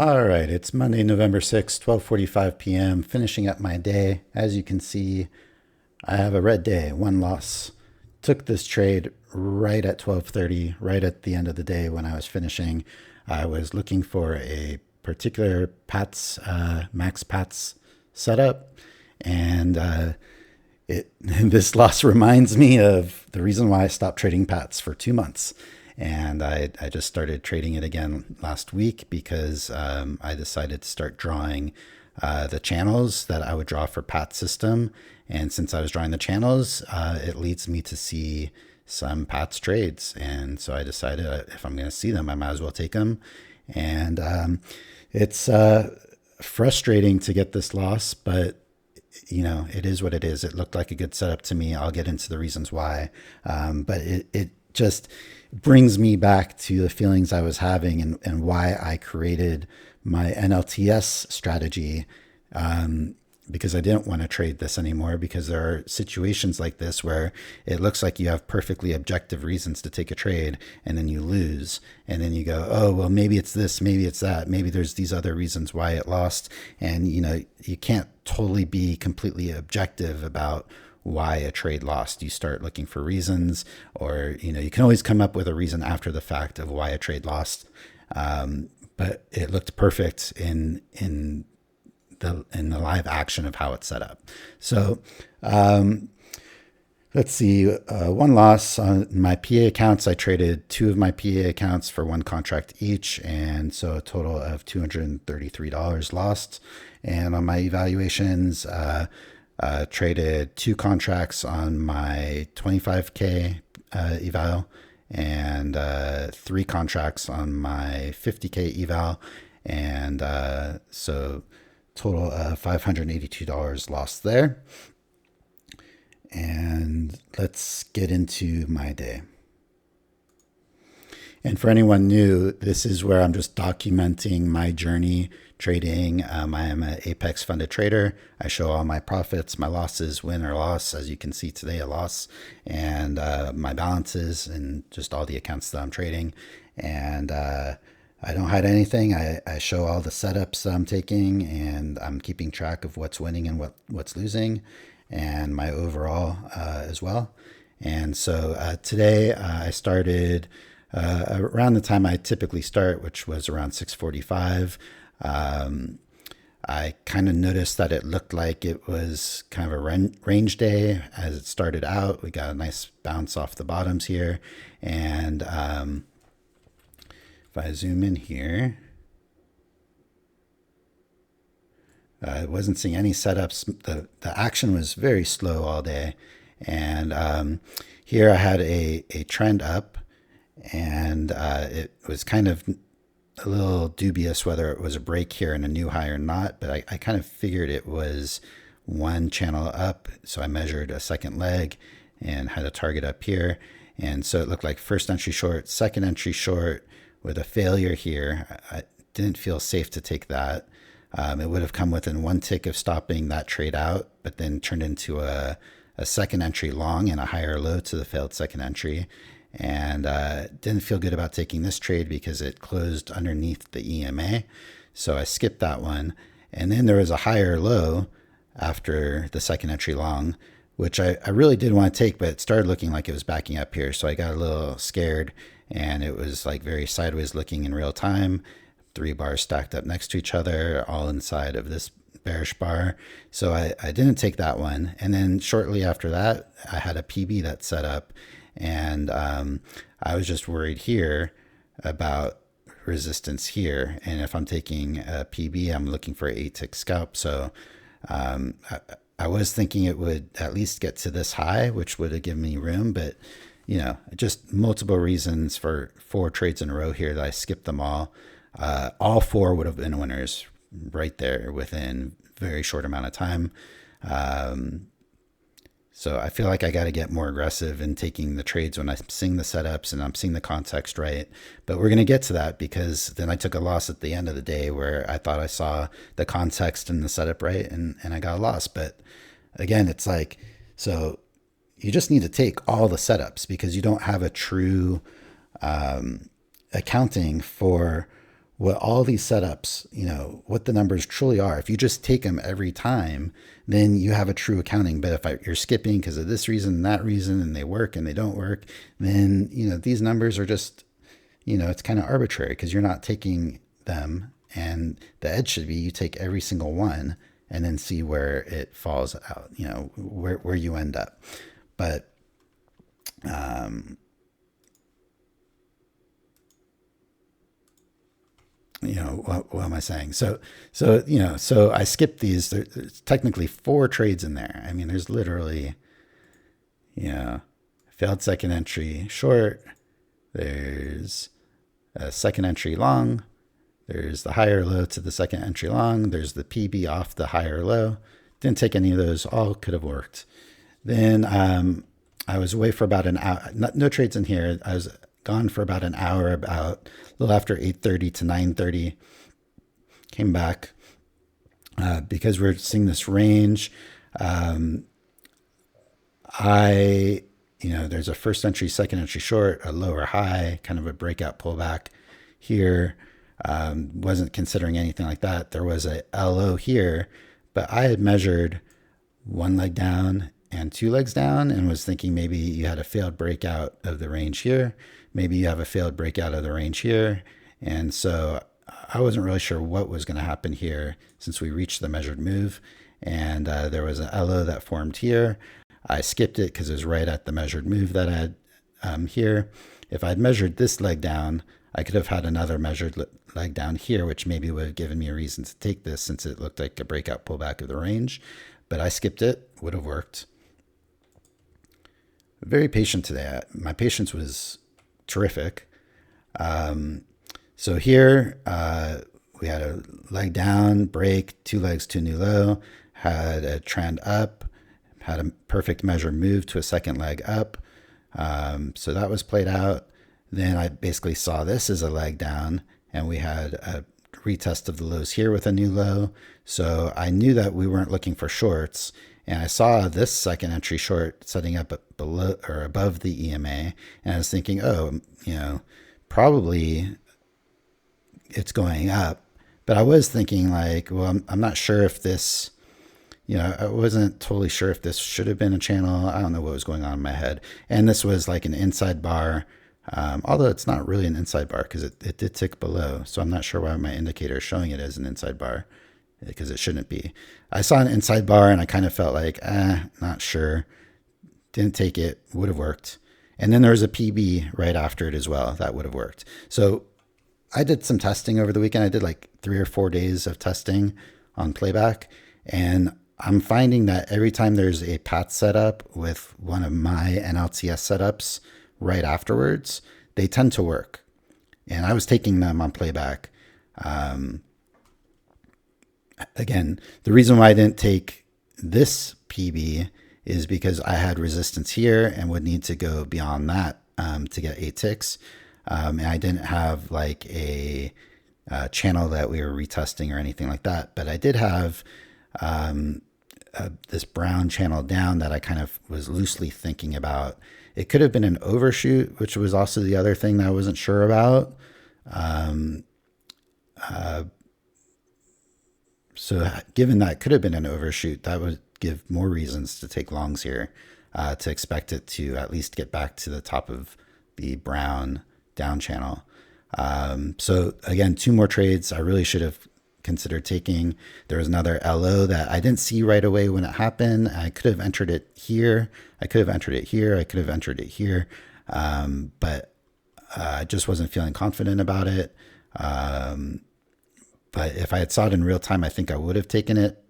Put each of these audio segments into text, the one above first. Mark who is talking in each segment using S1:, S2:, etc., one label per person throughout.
S1: All right, it's Monday, November 6th, 12:45 p.m., finishing up my day. As you can see, I have a red day, one loss. Took this trade right at 12:30, right at the end of the day when I was finishing. I was looking for a particular PATS, max PATS setup, and this loss reminds me of the reason why I stopped trading PATS for 2 months. And I just started trading it again last week because I decided to start drawing the channels that I would draw for PAT system. And since I was drawing the channels, it leads me to see some PATS trades. And so I decided if I'm going to see them, I might as well take them. And it's frustrating to get this loss, but it is what it is. It looked like a good setup to me. I'll get into the reasons why. But it just brings me back to the feelings I was having and why I created my NLTS strategy, because I didn't want to trade this anymore, because there are situations like this where it looks like you have perfectly objective reasons to take a trade and then you lose. And then you go, oh, well, maybe it's this, maybe it's that, maybe there's these other reasons why it lost. And, you can't totally be completely objective about why a trade lost. You start looking for reasons, or you can always come up with a reason after the fact of why a trade lost. But it looked perfect in the live action of how it's set up. So let's see, one loss on my PA accounts. I traded two of my PA accounts for one contract each, and so a total of $233 lost. And on my evaluations, traded two contracts on my 25K eval and three contracts on my 50K eval. And so total of $582 lost there. And let's get into my day. And for anyone new, this is where I'm just documenting my journey trading. I am an Apex funded trader. I show all my profits, my losses, win or loss. As you can see today, a loss, and my balances and just all the accounts that I'm trading. And I don't hide anything. I show all the setups that I'm taking, and I'm keeping track of what's winning and what's losing, and my overall as well. And so today I started around the time I typically start, which was around 6:45. I kind of noticed that it looked like it was kind of a range day as it started out. We got a nice bounce off the bottoms here. And if I zoom in here, I wasn't seeing any setups. The action was very slow all day. And here I had a trend up, and it was kind of a little dubious whether it was a break here and a new high or not, but I kind of figured it was one channel up. So I measured a second leg and had a target up here. And so it looked like first entry short, second entry short with a failure here. I didn't feel safe to take that. It would have come within one tick of stopping that trade out, but then turned into a second entry long and a higher low to the failed second entry. And didn't feel good about taking this trade because it closed underneath the EMA. So I skipped that one. And then there was a higher low after the second entry long, which I really did want to take, but it started looking like it was backing up here. So I got a little scared, and it was like very sideways looking in real time. 3 bars stacked up next to each other, all inside of this bearish bar. So I didn't take that one. And then shortly after that, I had a PB that set up. And I was just worried here about resistance here. And if I'm taking a PB, I'm looking for an 8-tick scalp. So I was thinking it would at least get to this high, which would have given me room. But, just multiple reasons for 4 trades in a row here that I skipped them all. All 4 would have been winners right there within a very short amount of time. So I feel like I got to get more aggressive in taking the trades when I'm seeing the setups and I'm seeing the context right. But we're going to get to that, because then I took a loss at the end of the day where I thought I saw the context and the setup right, and I got a loss. But again, it's like, so you just need to take all the setups, because you don't have a true accounting for what all these setups, what the numbers truly are. If you just take them every time, then you have a true accounting. But if you're skipping because of this reason and that reason, and they work and they don't work, then, these numbers are just, it's kind of arbitrary because you're not taking them. And the edge should be you take every single one and then see where it falls out, where you end up. But, what am I saying? So I skipped these. There's technically 4 trades in there. I mean, there's literally, failed second entry short. There's a second entry long. There's the higher low to the second entry long. There's the PB off the higher low. Didn't take any of those. All could have worked. Then I was away for about an hour. No trades in here. I was gone for about an hour, about a little after 8:30 to 9:30. Came back because we're seeing this range. There's a first entry, second entry short, a lower high, kind of a breakout pullback here. Wasn't considering anything like that. There was a LO here, but I had measured 1 leg down and 2 legs down and was thinking maybe you had a failed breakout of the range here. Maybe you have a failed breakout of the range here. And so I wasn't really sure what was going to happen here since we reached the measured move. And there was an LO that formed here. I skipped it because it was right at the measured move that I had here. If I'd measured this leg down, I could have had another measured leg down here, which maybe would have given me a reason to take this since it looked like a breakout pullback of the range. But I skipped it. Would have worked. Very patient today. My patience was terrific. So here we had a leg down, break, 2 legs to a new low, had a trend up, had a perfect measure move to a second leg up. So that was played out. Then I basically saw this as a leg down, and we had a retest of the lows here with a new low. So I knew that we weren't looking for shorts. And I saw this second entry short setting up below or above the EMA. And I was thinking, probably it's going up. But I was thinking well, I'm not sure if this, I wasn't totally sure if this should have been a channel. I don't know what was going on in my head. And this was like an inside bar. Although it's not really an inside bar because it did tick below. So I'm not sure why my indicator is showing it as an inside bar, because it shouldn't be. I saw an inside bar and I kind of felt like, not sure. Didn't take it. Would have worked. And then there was a PB right after it as well. That would have worked. So I did some testing over the weekend. I did like 3 or 4 days of testing on playback. And I'm finding that every time there's a path setup with one of my NLTS setups right afterwards, they tend to work. And I was taking them on playback. Again, the reason why I didn't take this PB is because I had resistance here and would need to go beyond that to get 8 ticks. And I didn't have like a channel that we were retesting or anything like that. But I did have this brown channel down that I kind of was loosely thinking about. It could have been an overshoot, which was also the other thing that I wasn't sure about. So given that could have been an overshoot, that would give more reasons to take longs here, to expect it to at least get back to the top of the brown down channel. So again, 2 more trades I really should have considered taking. There was another LO that I didn't see right away when it happened. I could have entered it here. I could have entered it here. I could have entered it here. But I just wasn't feeling confident about it. But if I had saw it in real time, I think I would have taken it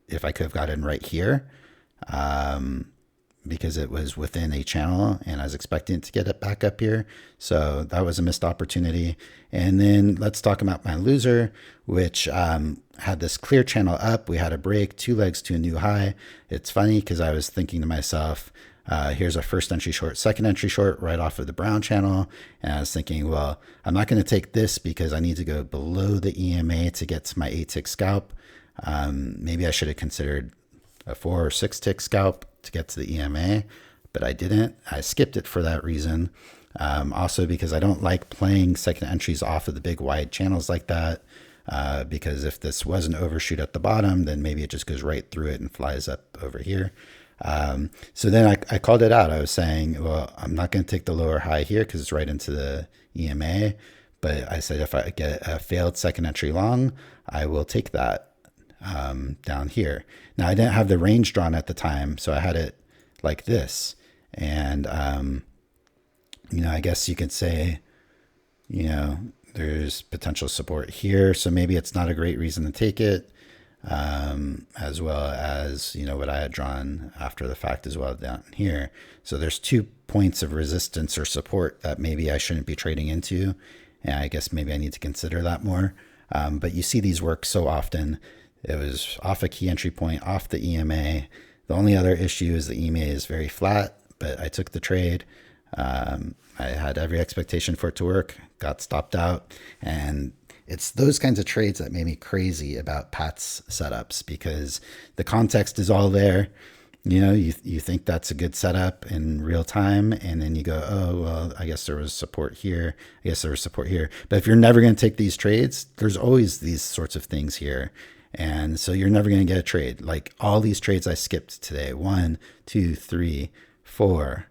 S1: if I could have gotten right here, because it was within a channel and I was expecting it to get it back up here. So that was a missed opportunity. And then let's talk about my loser, which had this clear channel up. We had a break, 2 legs to a new high. It's funny because I was thinking to myself, here's a first entry short, second entry short right off of the brown channel. And I was thinking, well, I'm not going to take this because I need to go below the EMA to get to my 8 tick scalp. Maybe I should have considered a 4 or 6 tick scalp to get to the EMA, but I didn't. I skipped it for that reason. Also because I don't like playing second entries off of the big wide channels like that. Because if this was an overshoot at the bottom, then maybe it just goes right through it and flies up over here. So then I called it out. I was saying, well, I'm not going to take the lower high here because it's right into the EMA. But I said if I get a failed second entry long, I will take that down here. Now, I didn't have the range drawn at the time, so I had it like this. And, I guess you could say, there's potential support here. So maybe it's not a great reason to take it, as well as, what I had drawn after the fact as well down here. So there's 2 points of resistance or support that maybe I shouldn't be trading into. And I guess maybe I need to consider that more. But you see these work so often. It was off a key entry point, off the EMA. The only other issue is the EMA is very flat, but I took the trade. I had every expectation for it to work, got stopped out. And it's those kinds of trades that made me crazy about Pat's setups, because the context is all there. You think that's a good setup in real time, and then you go, oh, well, I guess there was support here. I guess there was support here. But if you're never going to take these trades, there's always these sorts of things here. And so you're never going to get a trade. Like all these trades I skipped today, 1, 2, 3, 4,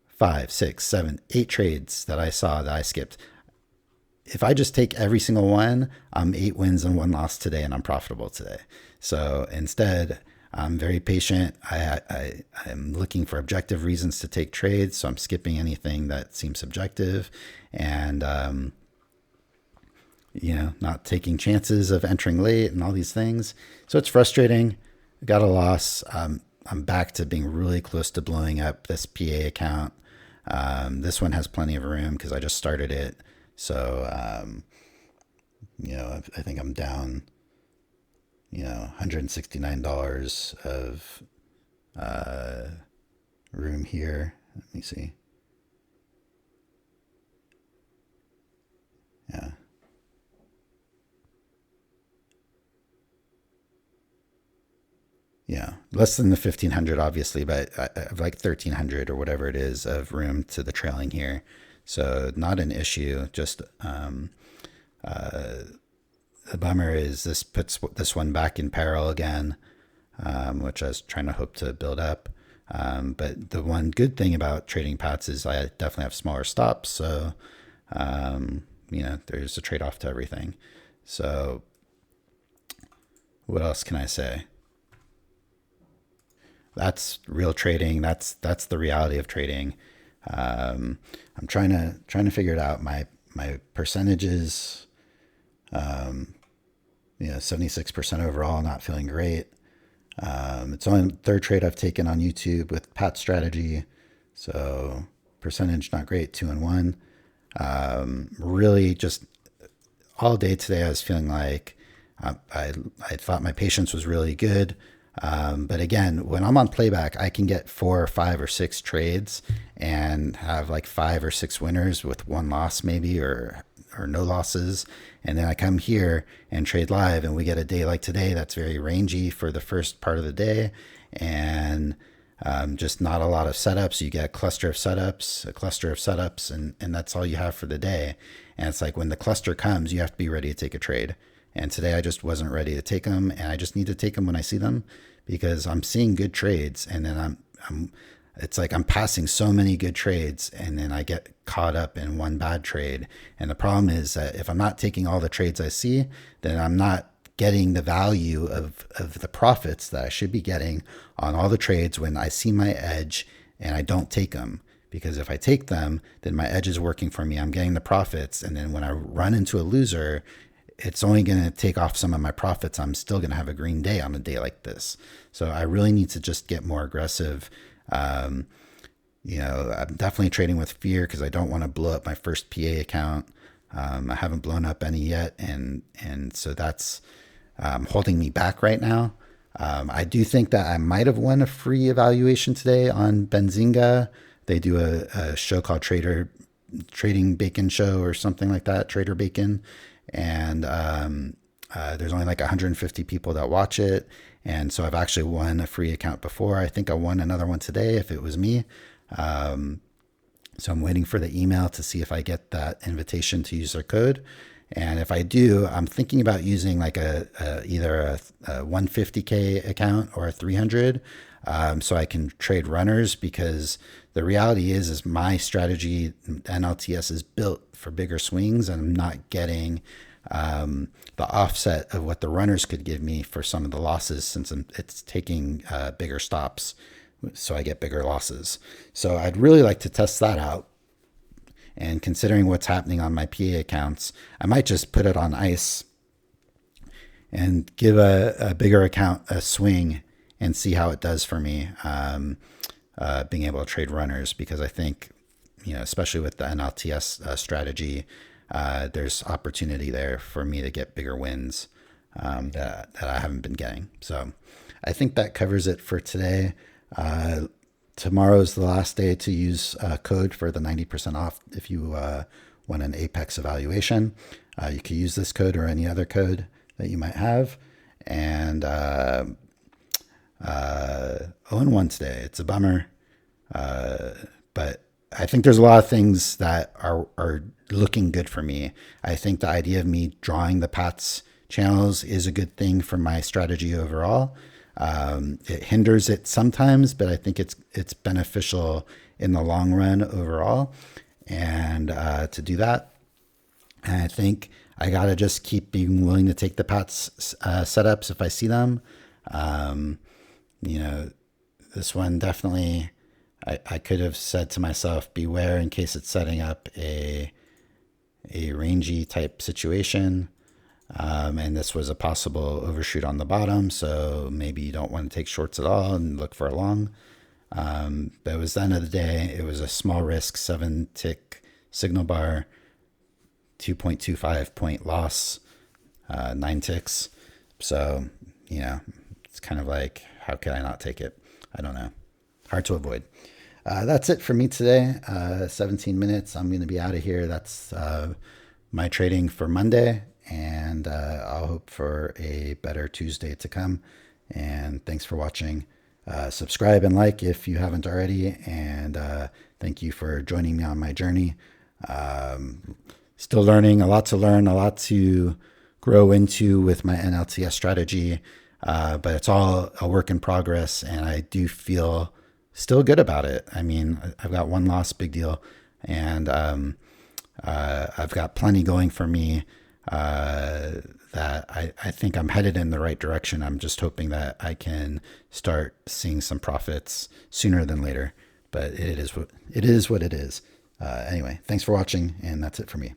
S1: 5, 6, 7, 8 trades that I saw that I skipped. If I just take every single one, I'm 8 wins and 1 loss today, and I'm profitable today. So instead, I'm very patient. I'm looking for objective reasons to take trades, so I'm skipping anything that seems subjective, and not taking chances of entering late and all these things. So it's frustrating. I got a loss. I'm back to being really close to blowing up this PA account. This one has plenty of room because I just started it. So, I think I'm down, $169 of room here. Let me see. Yeah. Yeah, less than the 1500, obviously, but I have like 1300 or whatever it is of room to the trailing here. So not an issue. Just the bummer is this puts this one back in peril again, which I was trying to hope to build up. But the one good thing about trading Pats is I definitely have smaller stops. So, there's a trade-off to everything. So what else can I say? That's real trading. That's the reality of trading. I'm trying to figure it out. My percentages, 76% overall, not feeling great. It's only the third trade I've taken on YouTube with Pat strategy. So percentage, not great, 2 and 1. Really just all day today, I was feeling like I thought my patience was really good. But again, when I'm on playback, I can get 4 or 5 or 6 trades and have like 5 or 6 winners with 1 loss maybe, or no losses. And then I come here and trade live, and we get a day like today that's very rangy for the first part of the day, and just not a lot of setups. You get a cluster of setups, and that's all you have for the day. And it's like when the cluster comes, you have to be ready to take a trade. And today I just wasn't ready to take them, and I just need to take them when I see them, because I'm seeing good trades, and then it's like I'm passing so many good trades, and then I get caught up in one bad trade. And the problem is that if I'm not taking all the trades I see, then I'm not getting the value of the profits that I should be getting on all the trades when I see my edge and I don't take them. Because if I take them, then my edge is working for me. I'm getting the profits. And then when I run into a loser, it's only going to take off some of my profits. I'm still going to have a green day on a day like this. So I really need to just get more aggressive. I'm definitely trading with fear because I don't want to blow up my first PA account. I haven't blown up any yet. And so that's holding me back right now. I do think that I might have won a free evaluation today on Benzinga. They do a show called Trading Bacon Show or something like that, Trader Bacon. And there's only like 150 people that watch it. And so I've actually won a free account before. I think I won another one today if it was me. So I'm waiting for the email to see if I get that invitation to use their code. And if I do, I'm thinking about using like either a 150K account or a 300, so I can trade runners, because the reality is my strategy, NLTS, is built for bigger swings, and I'm not getting the offset of what the runners could give me for some of the losses, since it's taking bigger stops, so I get bigger losses. So I'd really like to test that out. And considering what's happening on my PA accounts, I might just put it on ice and give a bigger account a swing and see how it does for me, being able to trade runners, because I think, especially with the NLTS strategy, there's opportunity there for me to get bigger wins that I haven't been getting. So I think that covers it for today. Tomorrow's the last day to use code for the 90% off if you want an Apex evaluation. You can use this code or any other code that you might have. And 0-1 today. It's a bummer. But I think there's a lot of things that are looking good for me. I think the idea of me drawing the PATS channels is a good thing for my strategy overall. It hinders it sometimes, but I think it's beneficial in the long run overall. And to do that, and I think I gotta just keep being willing to take the PATS setups if I see them. This one definitely, I could have said to myself, beware in case it's setting up a rangy type situation. And this was a possible overshoot on the bottom, so maybe you don't want to take shorts at all and look for a long. But it was the end of the day. It was a small risk, 7-tick signal bar, 2.25 point loss, 9 ticks. So, it's kind of like, how could I not take it? I don't know. Hard to avoid. That's it for me today. 17 minutes. I'm going to be out of here. That's my trading for Monday. And I'll hope for a better Tuesday to come. And thanks for watching. Subscribe and like if you haven't already. And thank you for joining me on my journey. Still learning, a lot to learn, a lot to grow into with my NLTS strategy. But it's all a work in progress. And I do feel still good about it. I mean, I've got one loss, big deal. And I've got plenty going for me. That I think I'm headed in the right direction. I'm just hoping that I can start seeing some profits sooner than later, but it is what it is. Anyway, thanks for watching, and that's it for me.